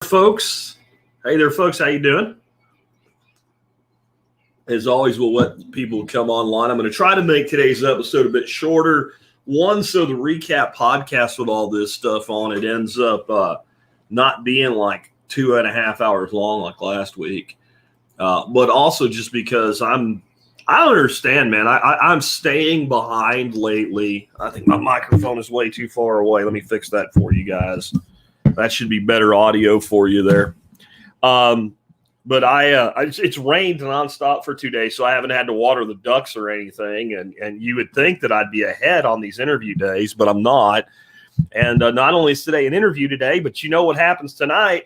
Folks. Hey there, folks. How you doing? As always, we'll let people come online. I'm going to try to make today's episode a bit shorter. One, so the recap podcast with all this stuff on it ends up not being like 2.5 hours long like last week. But also just because I don't understand, man. I'm staying behind lately. I think my microphone is way too far away. Let me fix that for you guys. That should be better audio for you there. But it's rained nonstop for 2 days, so I haven't had to water the ducks or anything. And you would think that I'd be ahead on these interview days, but I'm not. And not only is today an interview today, but you know what happens tonight?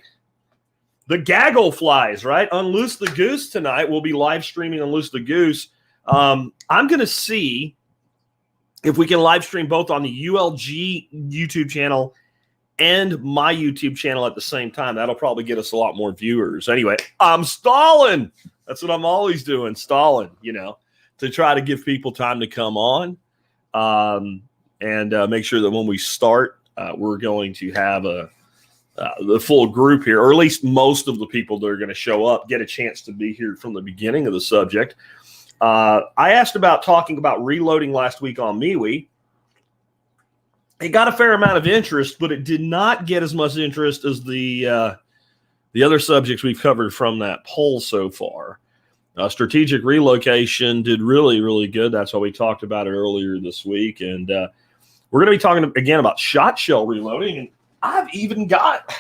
The gaggle flies, right? Unloose the Goose tonight. We'll be live streaming Unloose the Goose. I'm going to see if we can live stream both on the ULG YouTube channel and my YouTube channel at the same time. That'll probably get us a lot more viewers. Anyway, I'm stalling. That's what I'm always doing, stalling, to try to give people time to come on and make sure that when we start, we're going to have the full group here, or at least most of the people that are going to show up get a chance to be here from the beginning of the subject. I asked about talking about reloading last week on MeWe. It got a fair amount of interest, but it did not get as much interest as the other subjects we've covered from that poll so far. Strategic relocation did really, really good. That's why we talked about it earlier this week. And we're going to be talking again about shot shell reloading. And I've even got,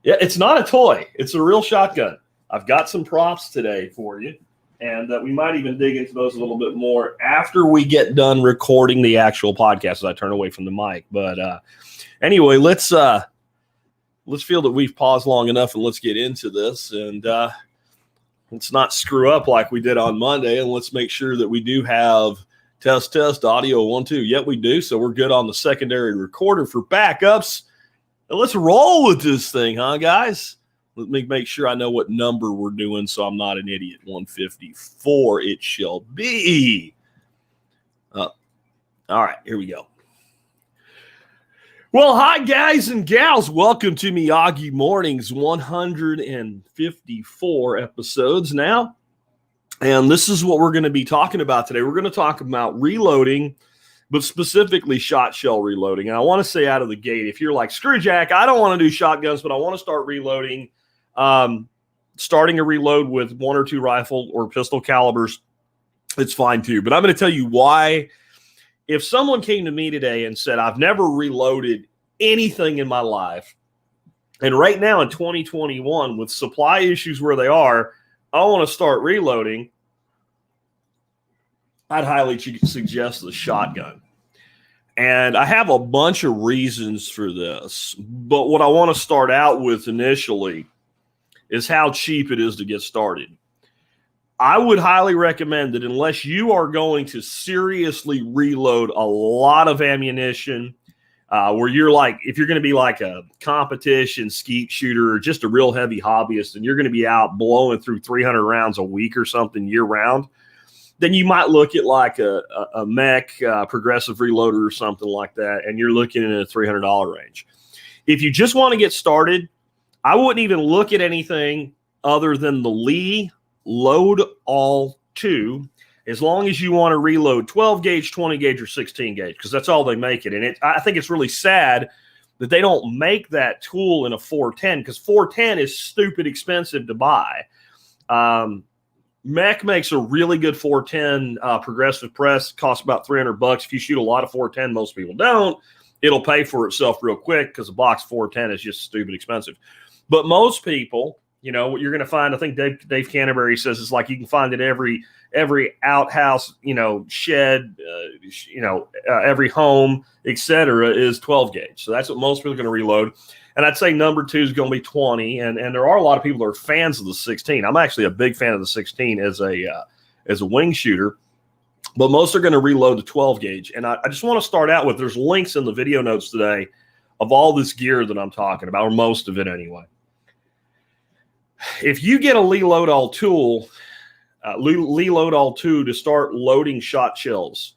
it's not a toy. It's a real shotgun. I've got some props today for you. And we might even dig into those a little bit more after we get done recording the actual podcast as I turn away from the mic. But anyway, let's feel that we've paused long enough and let's get into this. And let's not screw up like we did on Monday. And let's make sure that we do have test audio 1, 2. Yep, we do. So we're good on the secondary recorder for backups. And let's roll with this thing, huh, guys? Let me make sure I know what number we're doing so I'm not an idiot. 154 it shall be. All right, here we go. Well, hi, guys and gals. Welcome to Miyagi Mornings, 154 episodes now. And this is what we're going to be talking about today. We're going to talk about reloading, but specifically shot shell reloading. And I want to say out of the gate, if you're like, screw Jack, I don't want to do shotguns, but I want to start reloading. Starting a reload with 1 or 2 rifle or pistol calibers, it's fine too. But I'm going to tell you why. If someone came to me today and said, I've never reloaded anything in my life, and right now in 2021 with supply issues where they are, I want to start reloading, I'd highly suggest the shotgun. And I have a bunch of reasons for this. But what I want to start out with initially is how cheap it is to get started. I would highly recommend that unless you are going to seriously reload a lot of ammunition, where you're like, if you're going to be like a competition skeet shooter or just a real heavy hobbyist and you're going to be out blowing through 300 rounds a week or something year round, then you might look at like a mech progressive reloader or something like that, and you're looking in a $300 range. If you just want to get started, I wouldn't even look at anything other than the Lee Load All 2, as long as you want to reload 12 gauge, 20 gauge, or 16 gauge, because that's all they make it. And I think it's really sad that they don't make that tool in a 410, because 410 is stupid expensive to buy. Mech makes a really good 410 progressive press. It costs about $300. If you shoot a lot of 410, most people don't. It'll pay for itself real quick because a box 410 is just stupid expensive. But most people, what you're going to find, I think Dave Canterbury says it's like you can find it every outhouse, shed, every home, etc., is 12 gauge. So that's what most people are going to reload. And I'd say number 2 is going to be 20. And there are a lot of people that are fans of the 16. I'm actually a big fan of the 16 as a wing shooter. But most are going to reload the 12 gauge. And I just want to start out with, there's links in the video notes today of all this gear that I'm talking about, or most of it anyway. If you get a Lee Load All tool, Lee Load All 2 to start loading shot shells,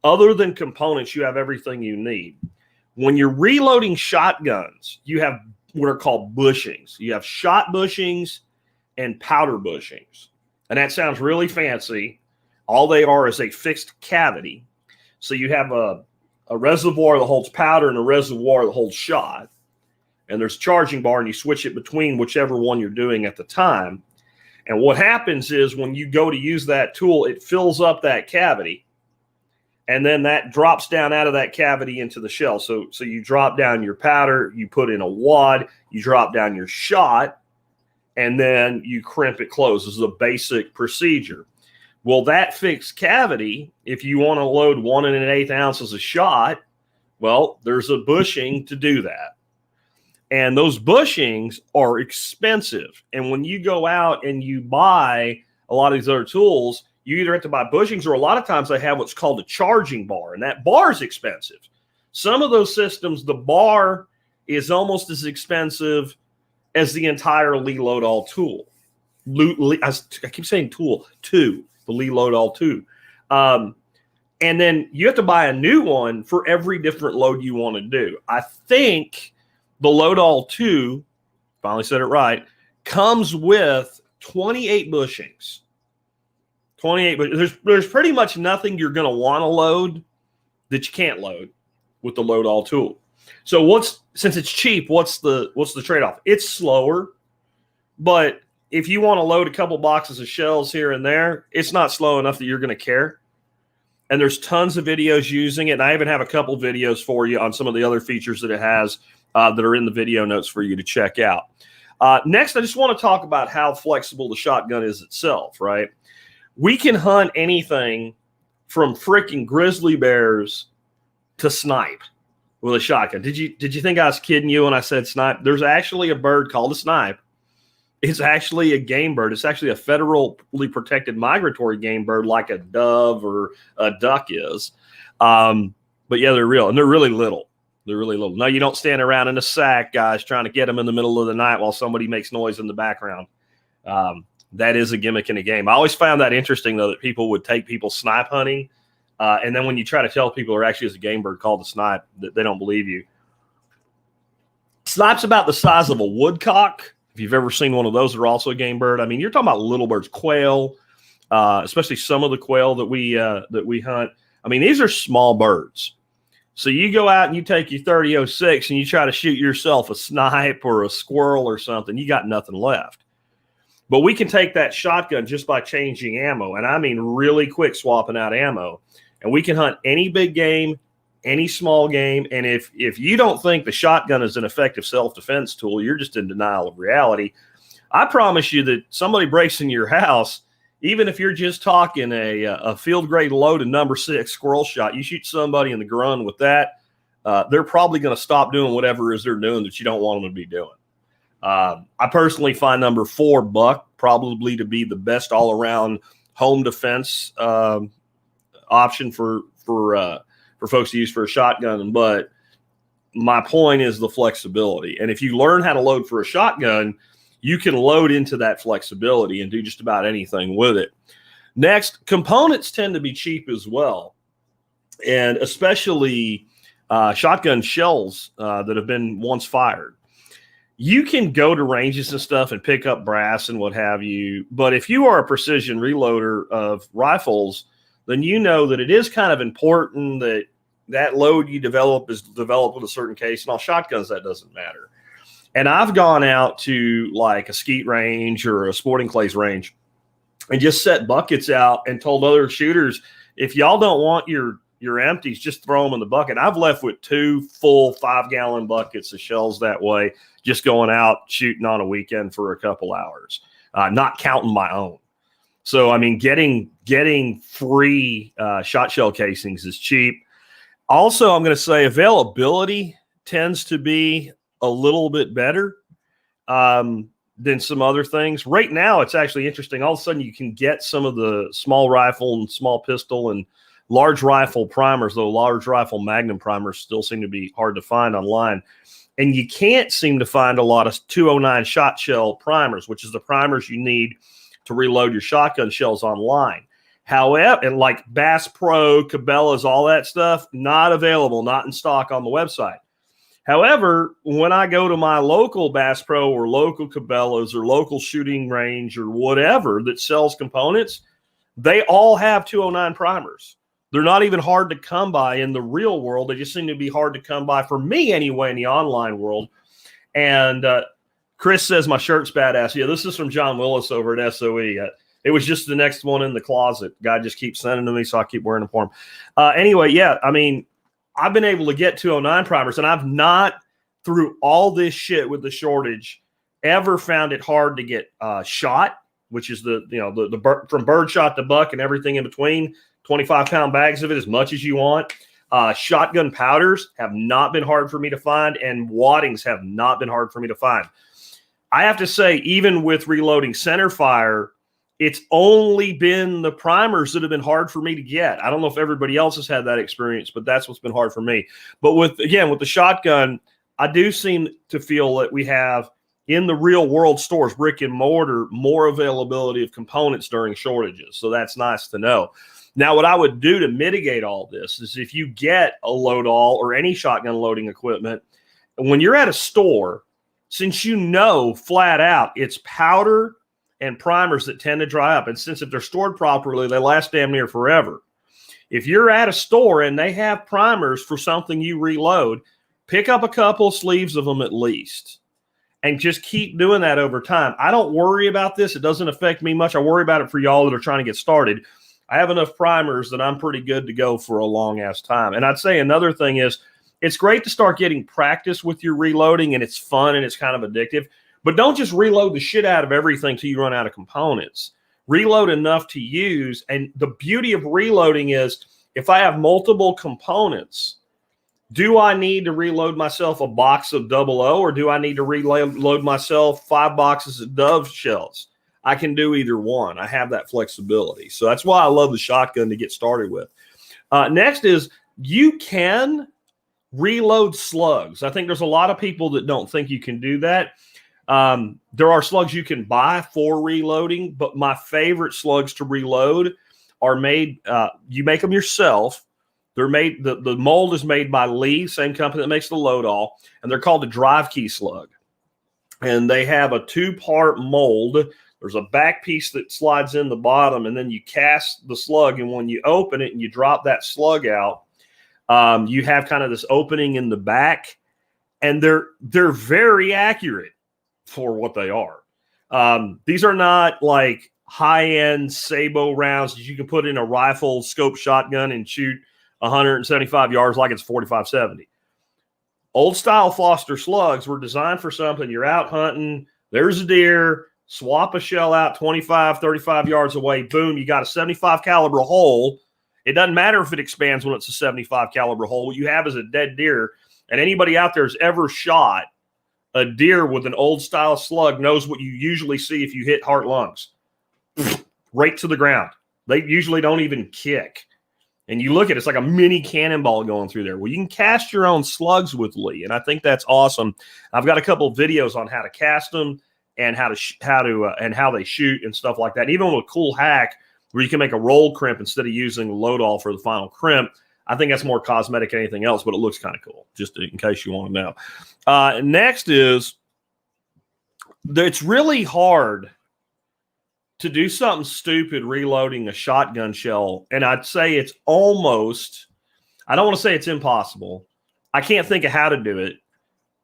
other than components, you have everything you need. When you're reloading shotguns, you have what are called bushings. You have shot bushings and powder bushings. And that sounds really fancy. All they are is a fixed cavity. So you have a reservoir that holds powder and a reservoir that holds shot. And there's a charging bar, and you switch it between whichever one you're doing at the time. And what happens is when you go to use that tool, it fills up that cavity. And then that drops down out of that cavity into the shell. So you drop down your powder, you put in a wad, you drop down your shot, and then you crimp it closed. This is a basic procedure. Well, that fixed cavity, if you want to load 1 1/8 ounces of shot, well, there's a bushing to do that. And those bushings are expensive. And when you go out and you buy a lot of these other tools, you either have to buy bushings, or a lot of times they have what's called a charging bar, and that bar is expensive. Some of those systems, the bar is almost as expensive as the entire Lee Load-All tool. I keep saying tool, the Lee Load-All 2. And then you have to buy a new one for every different load you want to do. I think the Load-All 2, finally said it right, comes with 28 bushings. 28, but there's pretty much nothing you're going to want to load that you can't load with the Load-All tool. So since it's cheap, what's the trade-off? It's slower, but if you want to load a couple boxes of shells here and there, it's not slow enough that you're going to care. And there's tons of videos using it. And I even have a couple videos for you on some of the other features that it has that are in the video notes for you to check out. Next, I just want to talk about how flexible the shotgun is itself, right? We can hunt anything from freaking grizzly bears to snipe with a shotgun. Did you think I was kidding you when I said snipe? There's actually a bird called a snipe. It's actually a game bird. It's actually a federally protected migratory game bird like a dove or a duck is. But yeah, they're real, and they're really little. They're really little. No, you don't stand around in a sack, guys, trying to get them in the middle of the night while somebody makes noise in the background. That is a gimmick in a game. I always found that interesting, though, that people would take people snipe hunting. And then when you try to tell people there actually is a game bird called the snipe, they don't believe you. Snipe's about the size of a woodcock. If you've ever seen one of those, they're also a game bird. I mean, you're talking about little birds, quail, especially some of the quail that we hunt. I mean, these are small birds. So you go out and you take your 30-06 and you try to shoot yourself a snipe or a squirrel or something, you got nothing left. But we can take that shotgun just by changing ammo, and I mean really quick swapping out ammo. And we can hunt any big game, any small game. And if you don't think the shotgun is an effective self-defense tool, you're just in denial of reality. I promise you that somebody breaks in your house, even if you're just talking a field-grade loaded number 6 squirrel shot, you shoot somebody in the grunt with that, they're probably going to stop doing whatever it is they're doing that you don't want them to be doing. I personally find number 4 buck probably to be the best all-around home defense option for folks to use for a shotgun. But my point is the flexibility. And if you learn how to load for a shotgun, you can load into that flexibility and do just about anything with it. Next, components tend to be cheap as well. And especially shotgun shells that have been once fired. You can go to ranges and stuff and pick up brass and what have you. But if you are a precision reloader of rifles, then you know that it is kind of important that that load you develop is developed with a certain case. And on shotguns, that doesn't matter. And I've gone out to like a skeet range or a sporting clays range and just set buckets out and told other shooters, if y'all don't want your empties, just throw them in the bucket. I've left with 2 full 5-gallon buckets of shells that way, just going out shooting on a weekend for a couple hours, not counting my own. So, I mean, getting free shot shell casings is cheap. Also, I'm going to say availability tends to be a little bit better than some other things. Right now, it's actually interesting. All of a sudden, you can get some of the small rifle and small pistol and large rifle primers, though large rifle Magnum primers still seem to be hard to find online. And you can't seem to find a lot of 209 shot shell primers, which is the primers you need to reload your shotgun shells online. However, and like Bass Pro, Cabela's, all that stuff, not available, not in stock on the website. However, when I go to my local Bass Pro or local Cabela's or local shooting range or whatever that sells components, they all have 209 primers. They're not even hard to come by in the real world. They just seem to be hard to come by for me anyway in the online world. And Chris says my shirt's badass. Yeah, this is from John Willis over at SOE. It was just the next one in the closet. Guy just keeps sending to me, so I keep wearing them for him. Anyway, yeah, I mean, I've been able to get 209 primers, and I've not, through all this shit with the shortage, ever found it hard to get shot, which is the from bird shot to buck and everything in between. 25-pound bags of it, as much as you want. Shotgun powders have not been hard for me to find, and waddings have not been hard for me to find. I have to say, even with reloading centerfire, it's only been the primers that have been hard for me to get. I don't know if everybody else has had that experience, but that's what's been hard for me. But with the shotgun, I do seem to feel that we have, in the real world stores, brick and mortar, more availability of components during shortages. So that's nice to know. Now, what I would do to mitigate all this is, if you get a load all or any shotgun loading equipment, when you're at a store, since you know flat out it's powder and primers that tend to dry up, and since if they're stored properly, they last damn near forever. If you're at a store and they have primers for something you reload, pick up a couple sleeves of them at least, and just keep doing that over time. I don't worry about this. It doesn't affect me much. I worry about it for y'all that are trying to get started. I have enough primers that I'm pretty good to go for a long-ass time. And I'd say another thing is, it's great to start getting practice with your reloading, and it's fun and it's kind of addictive. But don't just reload the shit out of everything till you run out of components. Reload enough to use. And the beauty of reloading is, if I have multiple components, do I need to reload myself a box of 00, or do I need to reload myself 5 boxes of Dove shells? I can do either one. I have that flexibility. So that's why I love the shotgun to get started with. Next is, you can reload slugs. I think there's a lot of people that don't think you can do that. There are slugs you can buy for reloading, but my favorite slugs to reload are made, you make them yourself. They're made, the mold is made by Lee, same company that makes the load all, and they're called the drive key slug. And they have a 2-part mold. There's a back piece that slides in the bottom, and then you cast the slug, and when you open it and you drop that slug out, you have kind of this opening in the back, and they're very accurate for what they are. These are not like high-end Sabo rounds that you can put in a rifle scope shotgun and shoot 175 yards like it's 45-70. Old-style Foster slugs were designed for something. You're out hunting, there's a deer, swap a shell out 25, 35 yards away, boom, you got a 75 caliber hole. It doesn't matter if it expands when it's a 75 caliber hole. What you have is a dead deer, and anybody out there who's ever shot a deer with an old-style slug knows what you usually see if you hit heart lungs. Right to the ground. They usually don't even kick. And you look at it, it's like a mini cannonball going through there. Well, you can cast your own slugs with Lee, and I think that's awesome. I've got a couple of videos on how to cast them and how they shoot and stuff like that. And even with a cool hack where you can make a roll crimp instead of using load all for the final crimp. I think that's more cosmetic than anything else, but it looks kind of cool, just in case you want to know. Next is, it's really hard to do something stupid reloading a shotgun shell, and I'd say it's almost, I don't want to say it's impossible. I can't think of how to do it,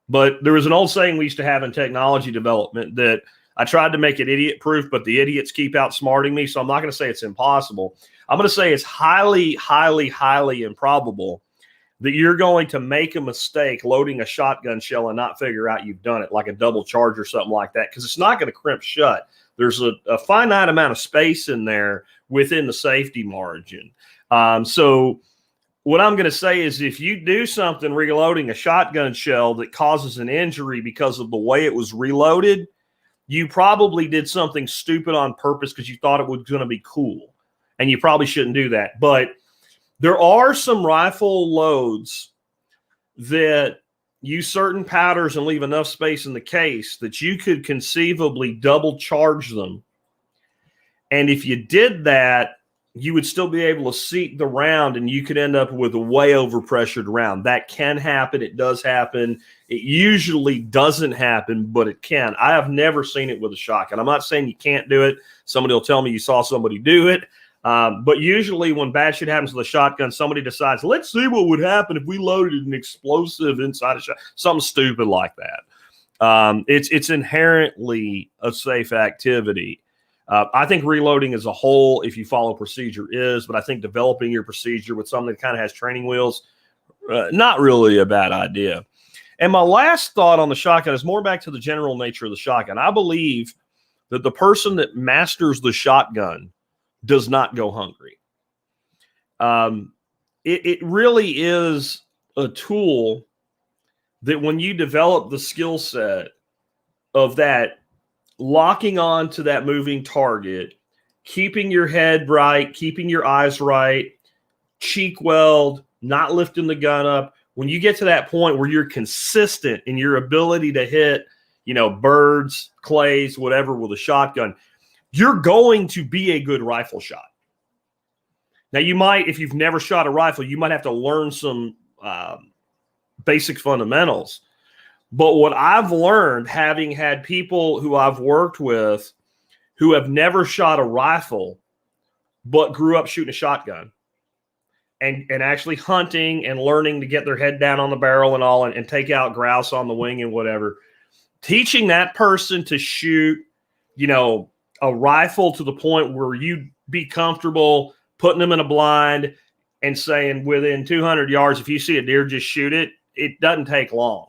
but there was an old saying we used to have in technology development that I tried to make it idiot-proof, but the idiots keep outsmarting me, so I'm not going to say it's impossible. I'm going to say it's highly, highly, highly improbable that you're going to make a mistake loading a shotgun shell and not figure out you've done it, like a double charge or something like that, because it's not going to crimp shut. There's a finite amount of space in there within the safety margin. So what I'm going to say is, if you do something reloading a shotgun shell that causes an injury because of the way it was reloaded, you probably did something stupid on purpose because you thought it was going to be cool. And you probably shouldn't do that. But there are some rifle loads that use certain powders and leave enough space in the case that you could conceivably double charge them. And if you did that, you would still be able to seat the round and you could end up with a way overpressured round. That can happen. It does happen. It usually doesn't happen, but it can. I have never seen it with a shotgun. I'm not saying you can't do it. Somebody will tell me you saw somebody do it. But usually when bad shit happens with a shotgun, somebody decides, let's see what would happen if we loaded an explosive inside a shotgun. Something stupid like that. It's inherently a safe activity. I think reloading as a whole, if you follow procedure, is, but I think developing your procedure with something that kind of has training wheels, not really a bad idea. And my last thought on the shotgun is more back to the general nature of the shotgun. I believe that the person that masters the shotgun does not go hungry. It really is a tool that when you develop the skill set of that, locking on to that moving target, keeping your head right, keeping your eyes right, cheek weld, not lifting the gun up. When you get to that point where you're consistent in your ability to hit, birds, clays, whatever with a shotgun, you're going to be a good rifle shot. Now, you might, if you've never shot a rifle, you might have to learn some basic fundamentals. But what I've learned, having had people who I've worked with who have never shot a rifle, but grew up shooting a shotgun and actually hunting and learning to get their head down on the barrel and all, and take out grouse on the wing and whatever, teaching that person to shoot, a rifle to the point where you'd be comfortable putting them in a blind and saying within 200 yards, if you see a deer, just shoot it. It doesn't take long.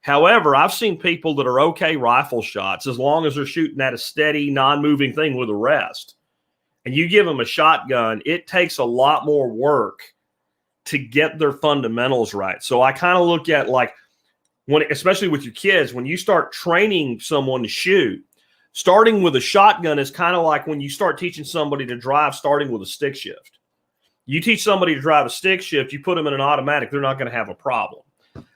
However, I've seen people that are okay rifle shots as long as they're shooting at a steady, non-moving thing with a rest. And you give them a shotgun, it takes a lot more work to get their fundamentals right. So I kind of look at especially with your kids, when you start training someone to shoot, starting with a shotgun is kind of like when you start teaching somebody to drive, starting with a stick shift. You teach somebody to drive a stick shift, you put them in an automatic, they're not going to have a problem.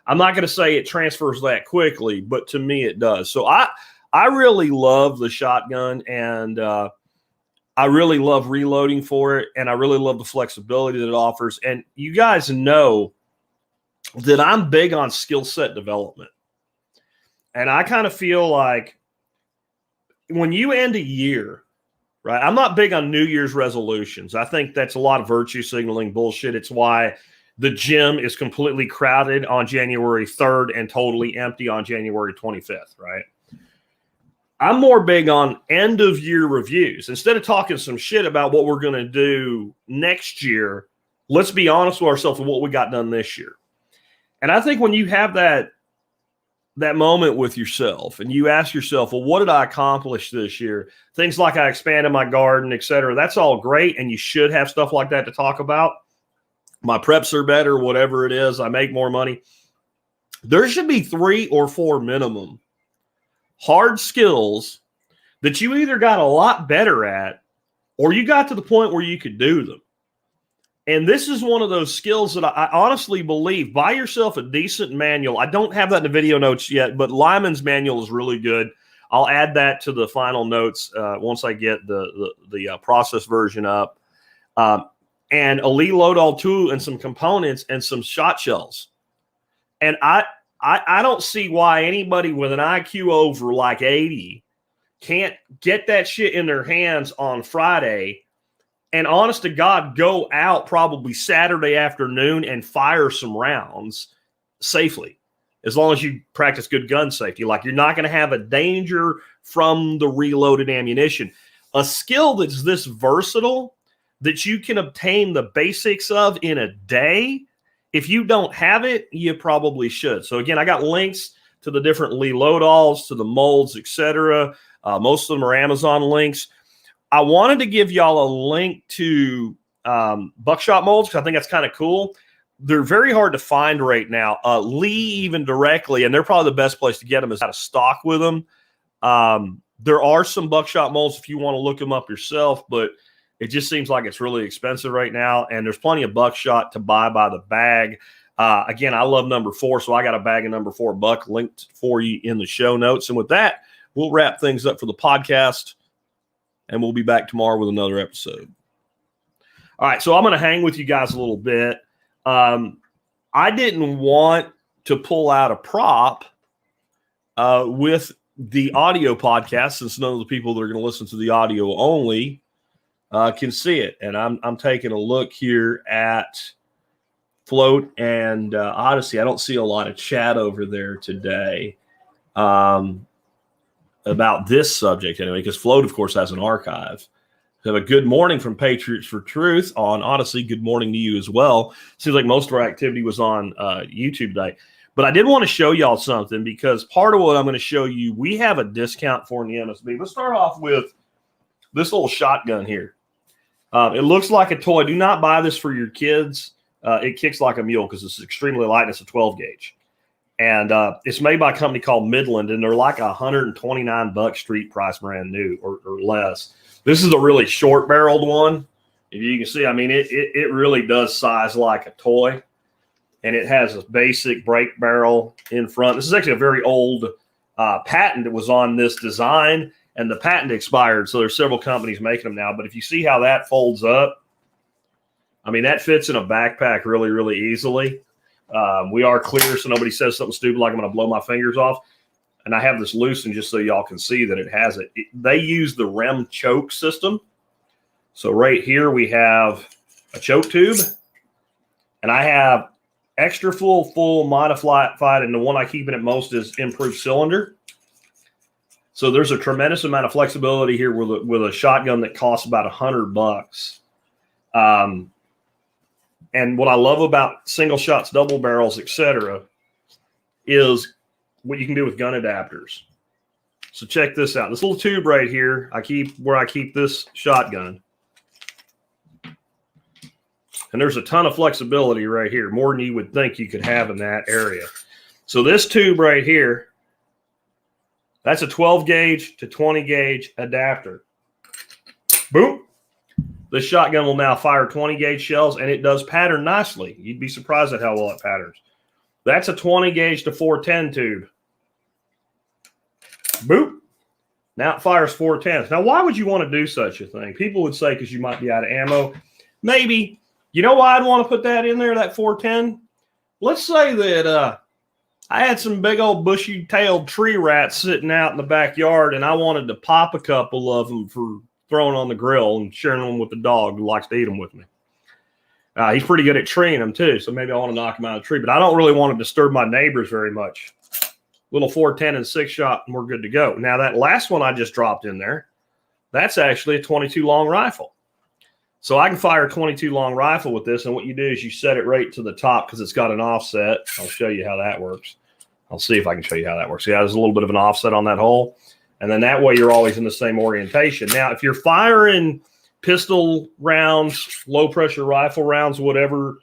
I'm not going to say it transfers that quickly, but to me it does. So I really love the shotgun, and I really love reloading for it, and I really love the flexibility that it offers. And you guys know that I'm big on skill set development. And I kind of feel like when you end a year, right, I'm not big on New Year's resolutions. I think that's a lot of virtue signaling bullshit. It's why the gym is completely crowded on January 3rd and totally empty on January 25th, right? I'm more big on end of year reviews. Instead of talking some shit about what we're going to do next year, let's be honest with ourselves with what we got done this year. And I think when you have that moment with yourself and you ask yourself, well, what did I accomplish this year? Things like I expanded my garden, et cetera. That's all great. And you should have stuff like that to talk about. My preps are better, whatever it is. I make more money. There should be 3 or 4 minimum hard skills that you either got a lot better at or you got to the point where you could do them. And this is one of those skills that I honestly believe, buy yourself a decent manual. I don't have that in the video notes yet, but Lyman's manual is really good. I'll add that to the final notes once I get the process version up. And a Lee Loadout tool and some components and some shot shells. And I don't see why anybody with an IQ over like 80 can't get that shit in their hands on Friday and honest to God, go out probably Saturday afternoon and fire some rounds safely, as long as you practice good gun safety. Like, you're not going to have a danger from the reloaded ammunition. A skill that's this versatile that you can obtain the basics of in a day, if you don't have it, you probably should. So again, I got links to the different Lee Loadalls, to the molds, etc. Most of them are Amazon links. I wanted to give y'all a link to buckshot molds because I think that's kind of cool. They're very hard to find right now. Lee even directly, and they're probably the best place to get them is out of stock with them. There are some buckshot molds if you want to look them up yourself, but it just seems like it's really expensive right now, and there's plenty of buckshot to buy by the bag. Again, I love number 4, so I got a bag of number 4 buck linked for you in the show notes. And with that, we'll wrap things up for the podcast, and we'll be back tomorrow with another episode. All right, so I'm going to hang with you guys a little bit. I didn't want to pull out a prop with the audio podcast, since none of the people that are going to listen to the audio only can see it. And I'm taking a look here at Float and Odyssey. I don't see a lot of chat over there today about this subject anyway, because Float, of course, has an archive. Have a good morning from Patriots for Truth on Odyssey. Good morning to you as well. Seems like most of our activity was on YouTube today. But I did want to show y'all something, because part of what I'm going to show you, we have a discount for in the MSB. Let's start off with this little shotgun here. It looks like a toy. Do not buy this for your kids. It kicks like a mule because it's extremely light and it's a 12 gauge. And it's made by a company called Midland, and they're like $129 street price, brand new or less. This is a really short barreled one. If you can see, I mean, it really does size like a toy. And it has a basic brake barrel in front. This is actually a very old patent that was on this design, and the patent expired. So there's several companies making them now. But if you see how that folds up, I mean, that fits in a backpack really, really easily. We are clear, so nobody says something stupid like I'm going to blow my fingers off. And I have this loosened just so y'all can see that it has it. They use the REM choke system. So right here we have a choke tube, and I have extra full modified, and the one I keep in it most is improved cylinder. So there's a tremendous amount of flexibility here with a shotgun that costs about $100. And what I love about single shots, double barrels, etc., is what you can do with gun adapters. So check this out. This little tube right here, I keep this shotgun. And there's a ton of flexibility right here, more than you would think you could have in that area. So this tube right here, that's a 12 gauge to 20 gauge adapter. Boom. This shotgun will now fire 20 gauge shells, and it does pattern nicely. You'd be surprised at how well it patterns. That's a 20 gauge to 410 tube. Boop. Now it fires 410s. Now, why would you want to do such a thing? People would say because you might be out of ammo. Maybe. You know why I'd want to put that in there, that 410? Let's say that I had some big old bushy-tailed tree rats sitting out in the backyard, and I wanted to pop a couple of them for throwing on the grill and sharing them with the dog who likes to eat them with me. He's pretty good at treeing them, too, so maybe I want to knock him out of the tree. But I don't really want to disturb my neighbors very much. Little 410 and 6-shot, and we're good to go. Now, that last one I just dropped in there, that's actually a 22 long rifle. So I can fire a 22 long rifle with this, and what you do is you set it right to the top because it's got an offset. I'll show you how that works. I'll see if I can show you how that works. Yeah, there's a little bit of an offset on that hole, and then that way you're always in the same orientation. Now, if you're firing pistol rounds, low-pressure rifle rounds, whatever,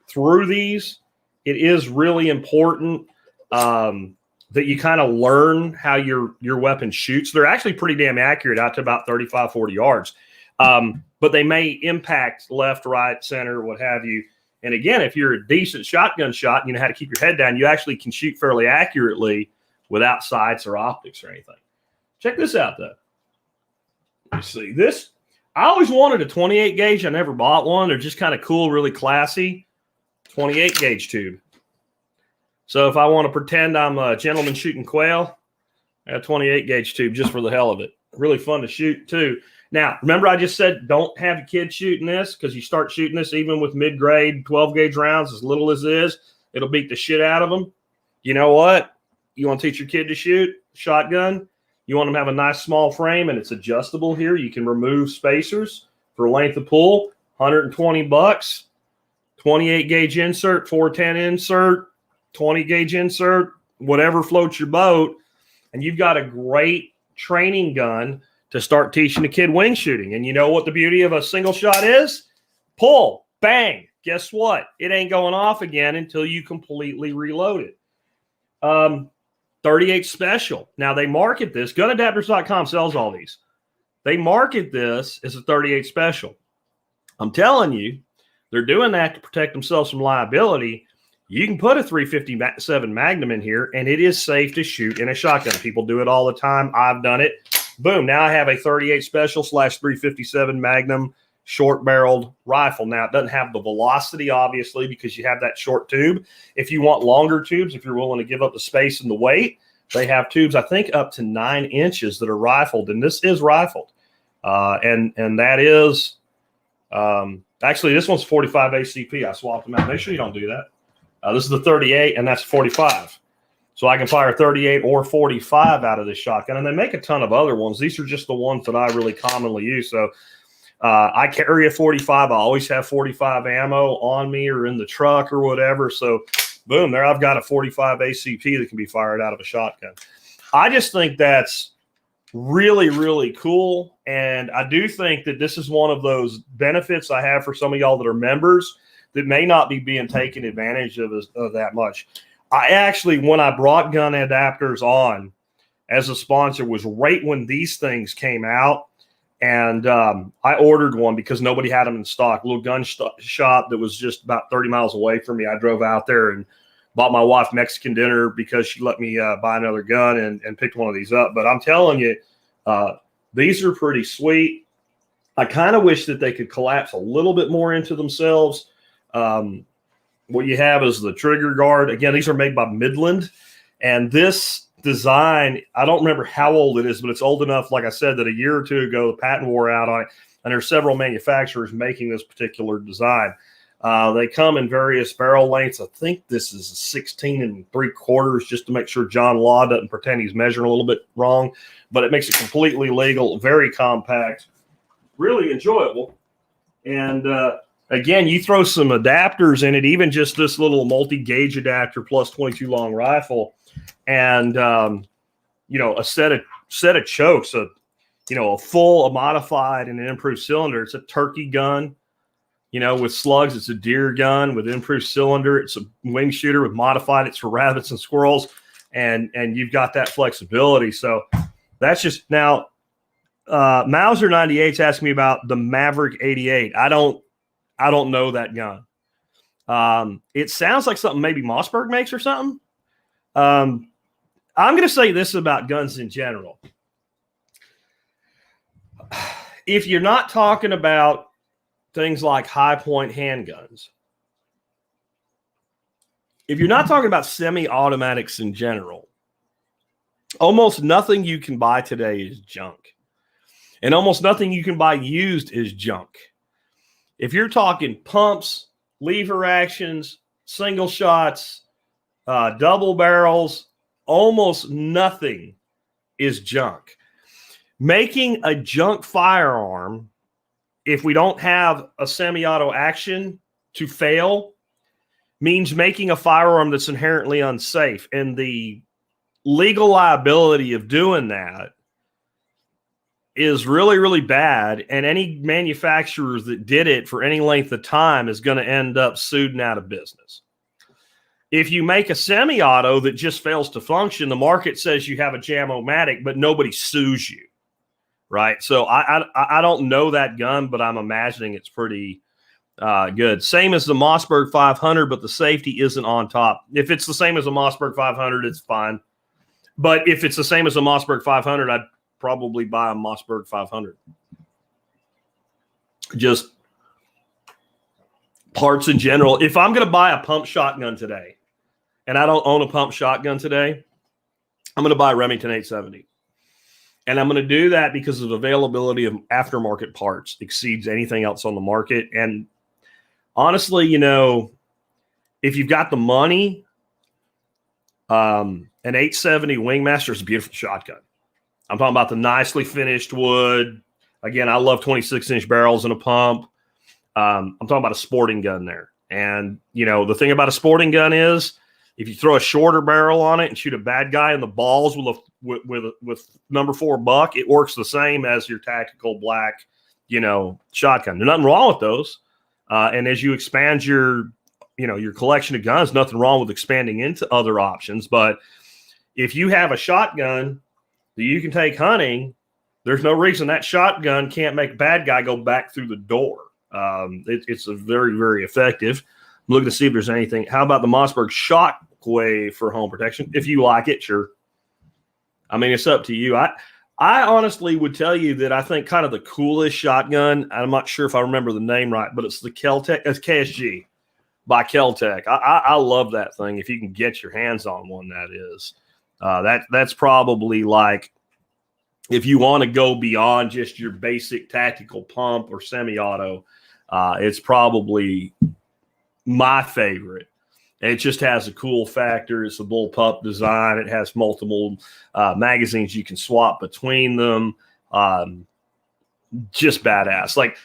through these, it is really important that you kind of learn how your weapon shoots. They're actually pretty damn accurate out to about 35, 40 yards. But they may impact left, right, center, what have you. And again, if you're a decent shotgun shot and you know how to keep your head down, you actually can shoot fairly accurately without sights or optics or anything. Check this out, though. You see this? I always wanted a 28 gauge. I never bought one. They're just kind of cool, really classy. 28 gauge tube. So if I want to pretend I'm a gentleman shooting quail, I got a 28 gauge tube just for the hell of it. Really fun to shoot, too. Now, remember I just said don't have your kid shooting this, because you start shooting this even with mid-grade 12-gauge rounds, as little as it is, it'll beat the shit out of them. You know what? You want to teach your kid to shoot shotgun? You want them to have a nice small frame, and it's adjustable here. You can remove spacers for length of pull, $120. 28-gauge insert, 410 insert, 20-gauge insert, whatever floats your boat, and you've got a great training gun to start teaching a kid wing shooting. And you know what the beauty of a single shot is? Pull, bang. Guess what? It ain't going off again until you completely reload it. 38 special. Now they market this. Gunadapters.com sells all these. They market this as a 38 special. I'm telling you, they're doing that to protect themselves from liability. You can put a 357 Magnum in here, and it is safe to shoot in a shotgun. People do it all the time. I've done it. Boom. Now I have a 38 special / 357 Magnum short-barreled rifle. Now, it doesn't have the velocity, obviously, because you have that short tube. If you want longer tubes, if you're willing to give up the space and the weight, they have tubes, I think, up to 9 inches that are rifled, and this is rifled. And that is actually, this one's 45 ACP. I swapped them out. Make sure you don't do that. This is the 38, and that's 45. So I can fire 38 or 45 out of this shotgun, and they make a ton of other ones. These are just the ones that I really commonly use. So I carry a 45. I always have 45 ammo on me or in the truck or whatever. So boom, there I've got a 45 ACP that can be fired out of a shotgun. I just think that's really, really cool. And I do think that this is one of those benefits I have for some of y'all that are members that may not be being taken advantage of that much. I actually, when I brought gun adapters on as a sponsor, was right when these things came out. And I ordered one because nobody had them in stock. A little gun shop that was just about 30 miles away from me. I drove out there and bought my wife Mexican dinner because she let me buy another gun and picked one of these up. But I'm telling you, these are pretty sweet. I kind of wish that they could collapse a little bit more into themselves. What you have is the trigger guard. Again, these are made by Midland. And this design, I don't remember how old it is, but it's old enough, like I said, that a year or two ago, the patent wore out on it. And there's several manufacturers making this particular design. They come in various barrel lengths. I think this is a 16 3/4, just to make sure John Law doesn't pretend he's measuring a little bit wrong. But it makes it completely legal, very compact, really enjoyable. And again, you throw some adapters in it, even just this little multi-gauge adapter plus 22 long rifle, and a set of chokes, a full, a modified, and an improved cylinder. It's a turkey gun. With slugs, it's a deer gun with improved cylinder. It's a wing shooter with modified. It's for rabbits and squirrels, and you've got that flexibility. So that's just now. Mauser 98's asking me about the Maverick 88. I don't know that gun. It sounds like something maybe Mossberg makes or something. I'm going to say this about guns in general. If you're not talking about things like high point handguns, if you're not talking about semi-automatics in general, almost nothing you can buy today is junk. And almost nothing you can buy used is junk. If you're talking pumps, lever actions, single shots, double barrels, almost nothing is junk. Making a junk firearm, if we don't have a semi-auto action to fail, means making a firearm that's inherently unsafe. And the legal liability of doing that is really, really bad. And any manufacturers that did it for any length of time is going to end up sued and out of business. If you make a semi-auto that just fails to function, the market says you have a jam-o-matic, but nobody sues you, right? So I don't know that gun, but I'm imagining it's pretty good. Same as the Mossberg 500, but the safety isn't on top. If it's the same as a Mossberg 500, it's fine. But if it's the same as a Mossberg 500, I'd probably buy a Mossberg 500. Just parts in general. If I'm going to buy a pump shotgun today, and I don't own a pump shotgun today, I'm going to buy a Remington 870. And I'm going to do that because of availability of aftermarket parts exceeds anything else on the market. And honestly, if you've got the money, an 870 Wingmaster is a beautiful shotgun. I'm talking about the nicely finished wood. Again, I love 26-inch barrels in a pump. I'm talking about a sporting gun there. And, the thing about a sporting gun is if you throw a shorter barrel on it and shoot a bad guy in the balls with number 4 buck, it works the same as your tactical black, shotgun. There's nothing wrong with those. And as you expand your collection of guns, nothing wrong with expanding into other options. But if you have a shotgun that you can take hunting, there's no reason that shotgun can't make a bad guy go back through the door. It's a very, very effective. I'm looking to see if there's anything. How about the Mossberg Shockwave for home protection? If you like it, sure. I mean, it's up to you. I honestly would tell you that I think kind of the coolest shotgun, I'm not sure if I remember the name right, but it's the Kel-Tec, it's KSG by Kel-Tec. I love that thing. If you can get your hands on one, that is. That's probably like, if you want to go beyond just your basic tactical pump or semi-auto, it's probably my favorite. It just has a cool factor. It's a bullpup design. It has multiple magazines you can swap between them. Just badass. Like,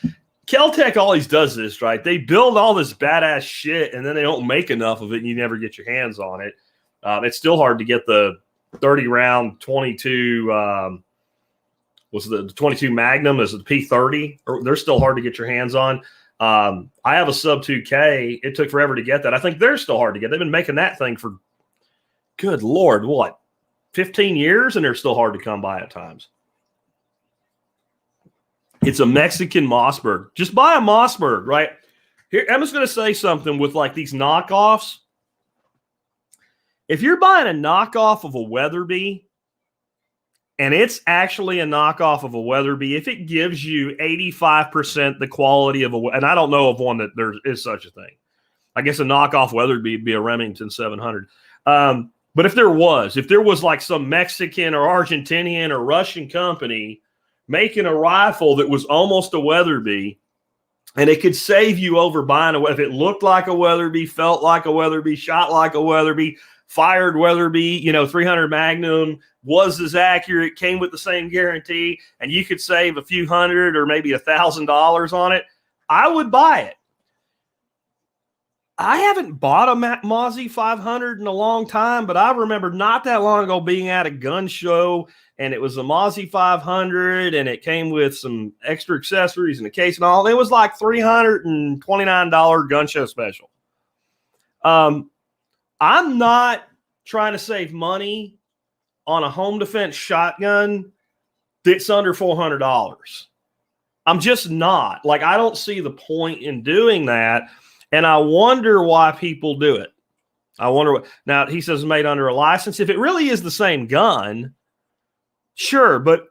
Kel-Tec always does this, right? They build all this badass shit, and then they don't make enough of it, and you never get your hands on it. It's still hard to get the 30-round 22 was the 22 Magnum, is it the P30? They're still hard to get your hands on. I have a sub 2K. It took forever to get that. I think they're still hard to get. They've been making that thing for, good Lord, what, 15 years, and they're still hard to come by at times. It's a Mexican Mossberg. Just buy a Mossberg, right? Here, I'm just going to say something with like these knockoffs. If you're buying a knockoff of a Weatherby, and it's actually a knockoff of a Weatherby, if it gives you 85% the quality of and I don't know of one that there is such a thing. I guess a knockoff Weatherby would be a Remington 700. But if there was like some Mexican or Argentinian or Russian company making a rifle that was almost a Weatherby, and it could save you over buying if it looked like a Weatherby, felt like a Weatherby, shot like a Weatherby, fired Weatherby, 300 Magnum, was as accurate, came with the same guarantee, and you could save a few hundred or maybe $1,000 on it, I would buy it. I haven't bought a Mozzie 500 in a long time, but I remember not that long ago being at a gun show, and it was a Mozzie 500, and it came with some extra accessories and a case and all. It was like $329 gun show special. I'm not trying to save money on a home defense shotgun that's under $400. I'm just not. Like, I don't see the point in doing that, and I wonder why people do it. I wonder what. Now, he says made under a license. If it really is the same gun, sure, but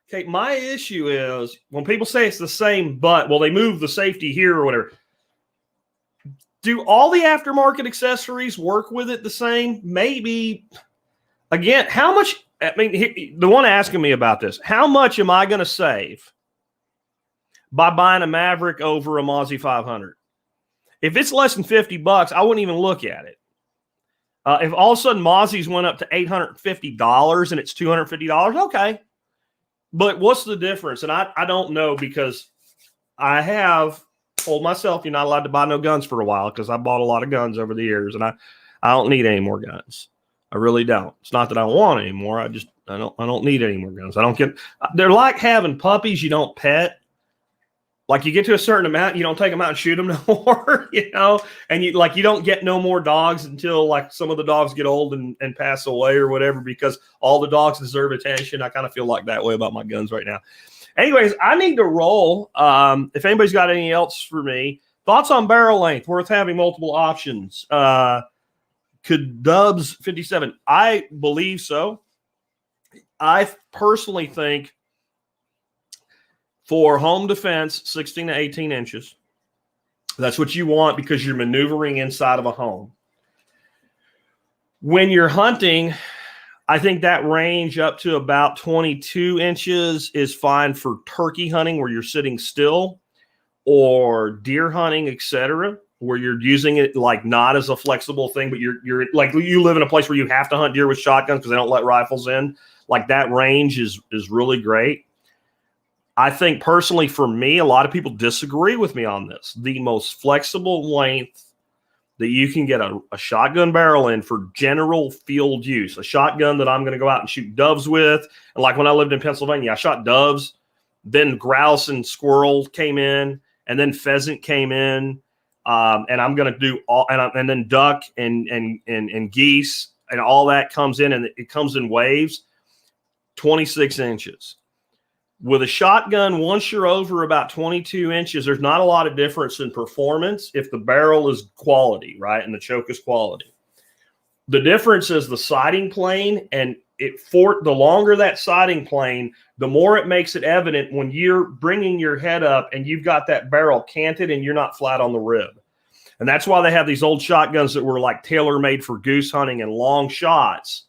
okay, my issue is when people say it's the same, but, well, they moved the safety here or whatever. Do all the aftermarket accessories work with it the same? Maybe. Again, how much, I mean, the one asking me about this, how much am I going to save by buying a Maverick over a Mozzie 500? If it's less than $50, I wouldn't even look at it. If all of a sudden Mozzies went up to $850 and it's $250, okay. But what's the difference? And I don't know, because I have told myself you're not allowed to buy no guns for a while, because I bought a lot of guns over the years, and I don't need any more guns. I really don't. It's not that I want any more. I don't need any more guns. They're like having puppies you don't pet. Like, you get to a certain amount, you don't take them out and shoot them no more, and you don't get no more dogs until like some of the dogs get old and pass away or whatever, because all the dogs deserve attention. I kind of feel like that way about my guns right now. Anyways, I need to roll. If anybody's got anything else for me, thoughts on barrel length, worth having multiple options. Could Dubs 57? I believe so. I personally think for home defense, 16 to 18 inches. That's what you want, because you're maneuvering inside of a home. When you're hunting, I think that range up to about 22 inches is fine for turkey hunting, where you're sitting still, or deer hunting, etc., where you're using it like not as a flexible thing, but you're like, you live in a place where you have to hunt deer with shotguns because they don't let rifles in. Like, that range is really great. I think personally for me, a lot of people disagree with me on this. The most flexible length that you can get a shotgun barrel in for general field use, a shotgun that I'm going to go out and shoot doves with. And like when I lived in Pennsylvania, I shot doves, then grouse and squirrel came in, and then pheasant came in. And I'm going to do all, and then duck and geese, and all that comes in, and it comes in waves, 26 inches. With a shotgun, once you're over about 22 inches, there's not a lot of difference in performance if the barrel is quality, right, and the choke is quality. The difference is the siding plane, and the longer that siding plane, the more it makes it evident when you're bringing your head up and you've got that barrel canted and you're not flat on the rib. And that's why they have these old shotguns that were like tailor-made for goose hunting and long shots.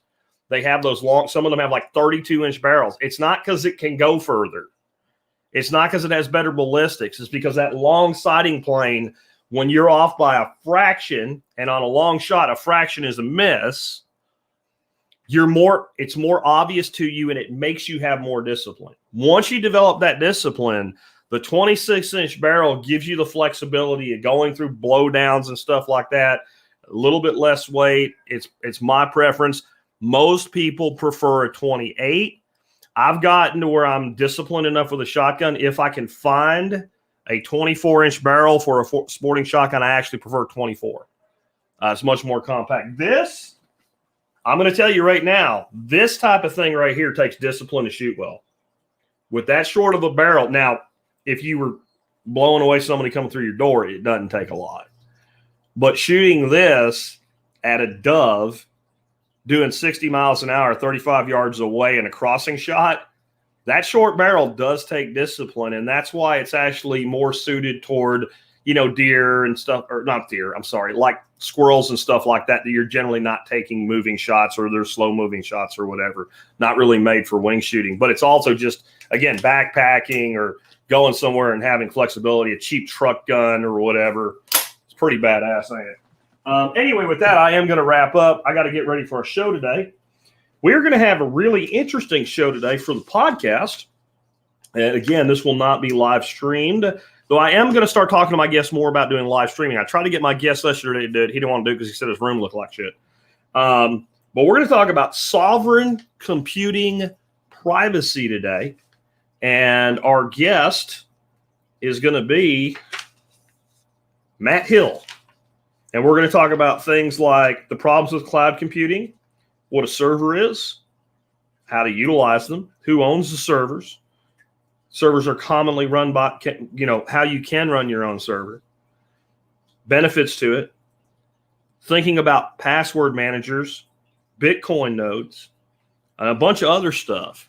They have those long, some of them have like 32-inch barrels. It's not because it can go further. It's not because it has better ballistics. It's because that long siding plane, when you're off by a fraction, and on a long shot, a fraction is a miss, it's more obvious to you, and it makes you have more discipline. Once you develop that discipline, the 26-inch barrel gives you the flexibility of going through blowdowns and stuff like that. A little bit less weight. It's my preference. Most people prefer a 28. I've gotten to where I'm disciplined enough with a shotgun. If I can find a 24-inch barrel for a sporting shotgun, I actually prefer 24. It's much more compact. This, I'm going to tell you right now, this type of thing right here takes discipline to shoot well. With that short of a barrel, now, if you were blowing away somebody coming through your door, it doesn't take a lot. But shooting this at a dove, doing 60 miles an hour, 35 yards away in a crossing shot, that short barrel does take discipline, and that's why it's actually more suited toward, deer and stuff, or not deer, I'm sorry, like squirrels and stuff like that you're generally not taking moving shots, or they're slow moving shots or whatever, not really made for wing shooting. But it's also just, again, backpacking or going somewhere and having flexibility, a cheap truck gun or whatever. It's pretty badass, ain't it? Anyway, with that, I am going to wrap up. I got to get ready for a show today. We're going to have a really interesting show today for the podcast. And again, this will not be live streamed, though I am going to start talking to my guests more about doing live streaming. I tried to get my guest yesterday to do it. He didn't want to do it because he said his room looked like shit. But we're going to talk about sovereign computing privacy today. And our guest is going to be Matt Hill. And we're going to talk about things like the problems with cloud computing, what a server is, how to utilize them, who owns the servers. Servers are commonly run by, how you can run your own server, benefits to it, thinking about password managers, Bitcoin nodes, and a bunch of other stuff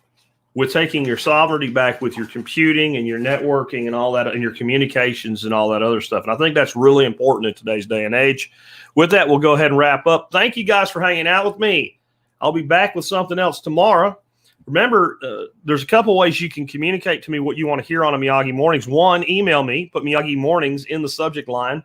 with taking your sovereignty back with your computing and your networking and all that, and your communications and all that other stuff. And I think that's really important in today's day and age. With that, we'll go ahead and wrap up. Thank you guys for hanging out with me. I'll be back with something else tomorrow. Remember, there's a couple ways you can communicate to me what you want to hear on a Miyagi Mornings. One, email me, put Miyagi Mornings in the subject line,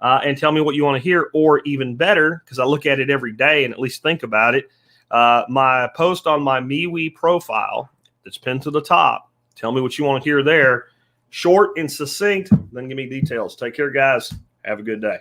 and tell me what you want to hear. Or even better, because I look at it every day and at least think about it, my post on my MeWe profile that's pinned to the top. Tell me what you want to hear there. Short and succinct, then give me details. Take care, guys. Have a good day.